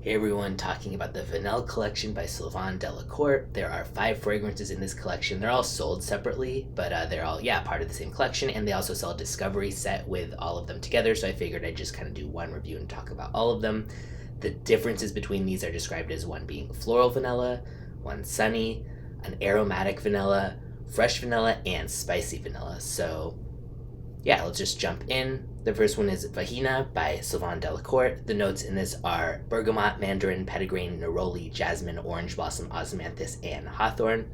Hey everyone, talking about the Vanille collection by Sylvaine Delacourte. There are 5 fragrances in this collection. They're all sold separately, but they're all, part of the same collection, and they also sell a discovery set with all of them together, so I figured I'd just kind of do one review and talk about all of them. The differences between these are described as one being floral vanilla, one sunny, an aromatic vanilla, fresh vanilla, and spicy vanilla. So let's just jump in. The first one is Vahina by Sylvaine Delacourte. The notes in this are bergamot, mandarin, petitgrain, neroli, jasmine, orange blossom, osmanthus, and hawthorn.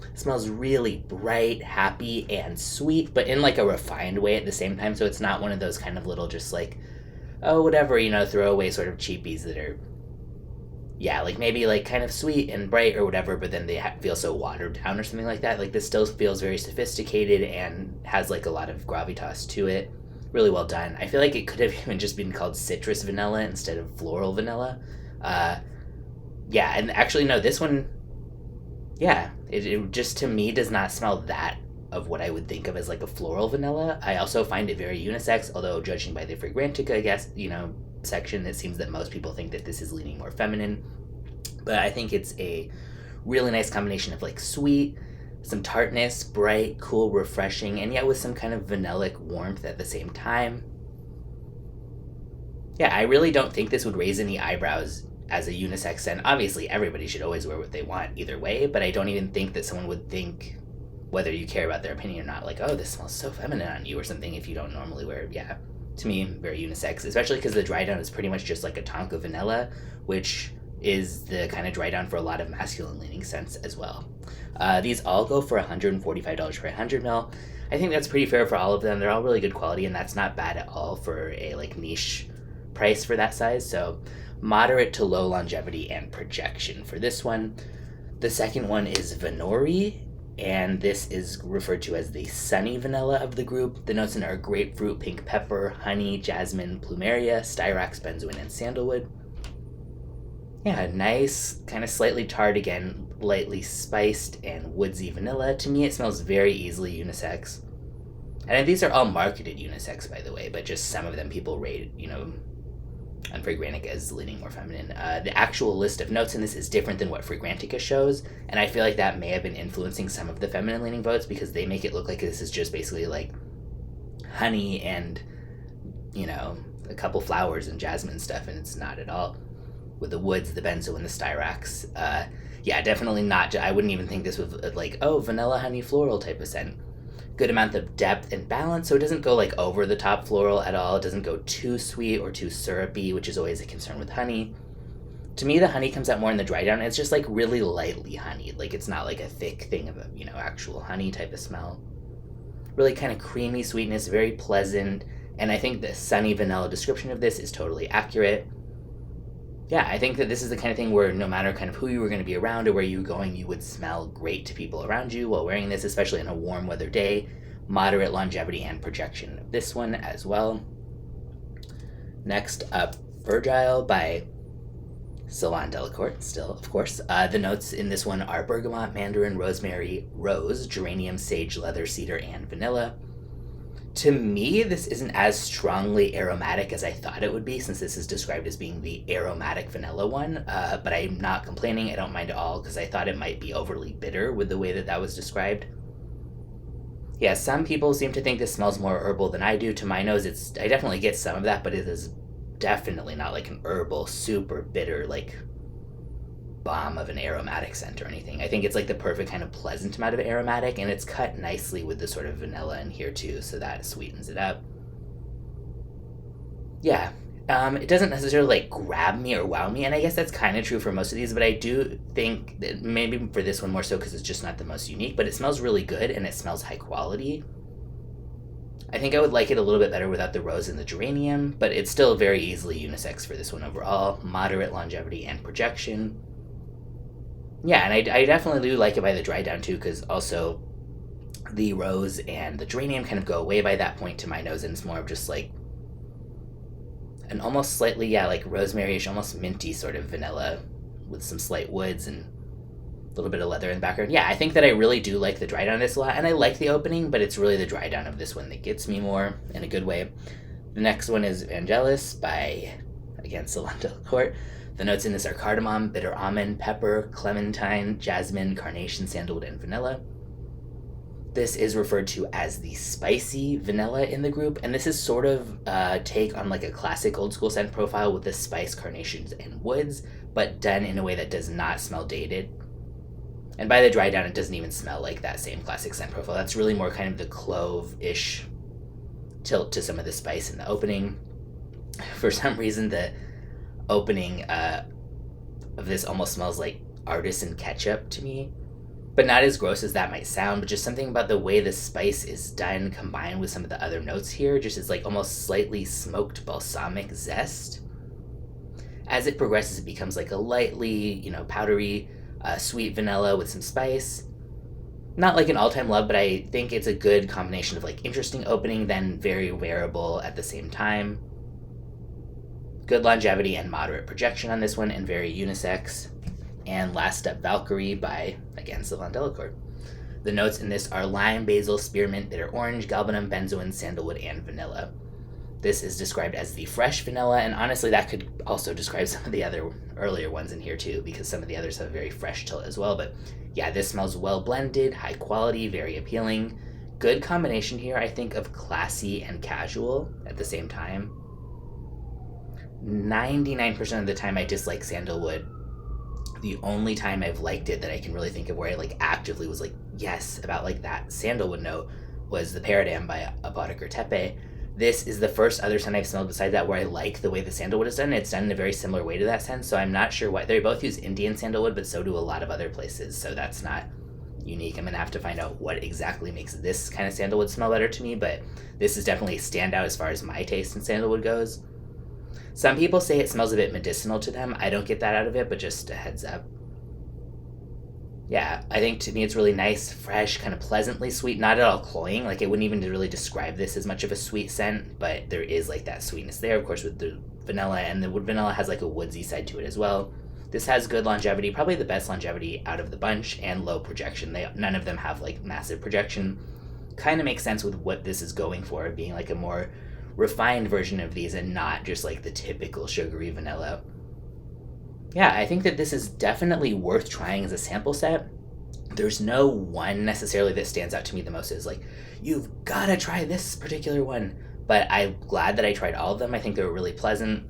It smells really bright, happy, and sweet, but in like a refined way at the same time, so it's not one of those kind of little just like, oh, whatever, throwaway sort of cheapies that are, like maybe like kind of sweet and bright or whatever, but then they feel so watered down or something like that. Like this still feels very sophisticated and has like a lot of gravitas to it. Really well done. I feel like it could have even just been called citrus vanilla instead of floral vanilla. And actually, no, this one, it just to me does not smell that of what I would think of as like a floral vanilla. I also find it very unisex, although judging by the Fragrantica, I guess, section, it seems that most people think that this is leaning more feminine. But I think it's a really nice combination of like sweet, some tartness, bright, cool, refreshing, and yet with some kind of vanillic warmth at the same time. I really don't think this would raise any eyebrows as a unisex scent. Obviously, everybody should always wear what they want either way, but I don't even think that someone would think, whether you care about their opinion or not, like, oh, this smells so feminine on you or something if you don't normally wear it. To me, very unisex, especially because the dry down is pretty much just like a tonka vanilla, which is the kind of dry down for a lot of masculine leaning scents as well. These all go for $145 for 100 ml. I think that's pretty fair for all of them. They're all really good quality, and that's not bad at all for a like niche price for that size. So moderate to low longevity and projection for this one. The second one is Vanori, and this is referred to as the sunny vanilla of the group. The notes in are grapefruit, pink pepper, honey, jasmine, plumeria, styrax, benzoin, and sandalwood. Nice, kind of slightly tart again, lightly spiced and woodsy vanilla. To me, it smells very easily unisex. And these are all marketed unisex, by the way, but just some of them people rate, on Fragrantica as leaning more feminine. The actual list of notes in this is different than what Fragrantica shows, and I feel like that may have been influencing some of the feminine leaning votes because they make it look like this is just basically like honey and, a couple flowers and jasmine stuff, and it's not at all. With the woods, the benzoin, the styrax. Definitely not. I wouldn't even think this was like, vanilla honey floral type of scent. Good amount of depth and balance, so it doesn't go like over the top floral at all. It doesn't go too sweet or too syrupy, which is always a concern with honey. To me, the honey comes out more in the dry down, and it's just like really lightly honeyed. Like it's not like a thick thing of a, actual honey type of smell. Really kind of creamy sweetness, very pleasant, and I think the sunny vanilla description of this is totally accurate. I think that this is the kind of thing where no matter kind of who you were going to be around or where you were going, you would smell great to people around you while wearing this, especially on a warm weather day. Moderate longevity and projection of this one as well. Next up, Virgile by Sylvaine Delacourte, still, of course. The notes in this one are bergamot, mandarin, rosemary, rose, geranium, sage, leather, cedar, and vanilla. To me, this isn't as strongly aromatic as I thought it would be, since this is described as being the aromatic vanilla one, but I'm not complaining. I don't mind at all, because I thought it might be overly bitter with the way that was described. Some people seem to think this smells more herbal than I do. To my nose, I definitely get some of that, but it is definitely not like an herbal, super bitter, like bomb of an aromatic scent or anything. I think it's like the perfect kind of pleasant amount of aromatic, and it's cut nicely with the sort of vanilla in here too, so that sweetens it up. It doesn't necessarily like grab me or wow me, and I guess that's kind of true for most of these, but I do think that maybe for this one more so because it's just not the most unique, but it smells really good and it smells high quality. I think I would like it a little bit better without the rose and the geranium, but it's still very easily unisex for this one overall. Moderate longevity and projection. And I definitely do like it by the dry down too, because also the rose and the geranium kind of go away by that point to my nose, and it's more of just like an almost slightly, like rosemary-ish, almost minty sort of vanilla with some slight woods and a little bit of leather in the background. I think that I really do like the dry down of this a lot, and I like the opening, but it's really the dry down of this one that gets me more in a good way. The next one is Vangelis by, again, Sylvaine Delacourte. The notes in this are cardamom, bitter almond, pepper, clementine, jasmine, carnation, sandalwood, and vanilla. This is referred to as the spicy vanilla in the group, and this is sort of a take on like a classic old school scent profile with the spice, carnations, and woods, but done in a way that does not smell dated. And by the dry down, it doesn't even smell like that same classic scent profile. That's really more kind of the clove-ish tilt to some of the spice in the opening. For some reason, the opening of this almost smells like artisan ketchup to me. But not as gross as that might sound, but just something about the way the spice is done combined with some of the other notes here, just is like almost slightly smoked balsamic zest. As it progresses, it becomes like a lightly, powdery, sweet vanilla with some spice. Not like an all-time love, but I think it's a good combination of like interesting opening, then very wearable at the same time. Good longevity and moderate projection on this one, and very unisex. And last up, Valkyrie by, again, Sylvaine Delacourte. The notes in this are lime, basil, spearmint, bitter orange, galbanum, benzoin, sandalwood, and vanilla. This is described as the fresh vanilla, and honestly that could also describe some of the other earlier ones in here too, because some of the others have a very fresh tilt as well. But yeah, this smells well blended, high quality, very appealing. Good combination here, I think, of classy and casual at the same time. 99% of the time I dislike sandalwood. The only time I've liked it that I can really think of where I like actively was like, yes, about like that sandalwood note was the Paradigm by Apothecary Tepe. This is the first other scent I've smelled besides that where I like the way the sandalwood is done. It's done in a very similar way to that scent, so I'm not sure why. They both use Indian sandalwood, but so do a lot of other places, so that's not unique. I'm going to have to find out what exactly makes this kind of sandalwood smell better to me, but this is definitely a standout as far as my taste in sandalwood goes. Some people say it smells a bit medicinal to them. I don't get that out of it, but just a heads up. Yeah, I think to me it's really nice, fresh, kind of pleasantly sweet, not at all cloying. Like I wouldn't even really describe this as much of a sweet scent, but there is like that sweetness there, of course, with the vanilla, and the wood vanilla has like a woodsy side to it as well. This has good longevity, probably the best longevity out of the bunch, and low projection. None of them have like massive projection. Kind of makes sense with what this is going for, being like a more refined version of these and not just like the typical sugary vanilla. Yeah, I think that this is definitely worth trying as a sample set. There's no one necessarily that stands out to me the most as like, you've got to try this particular one. But I'm glad that I tried all of them. I think they were really pleasant.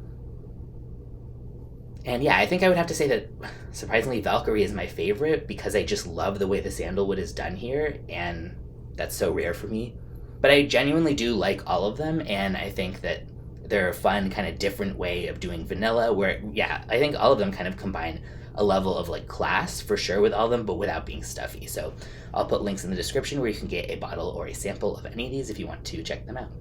And yeah, I think I would have to say that surprisingly Valkyrie is my favorite because I just love the way the sandalwood is done here, and that's so rare for me. But I genuinely do like all of them, and I think that they're a fun, kind of different way of doing vanilla where, yeah, I think all of them kind of combine a level of like class for sure with all of them, but without being stuffy. So I'll put links in the description where you can get a bottle or a sample of any of these if you want to check them out.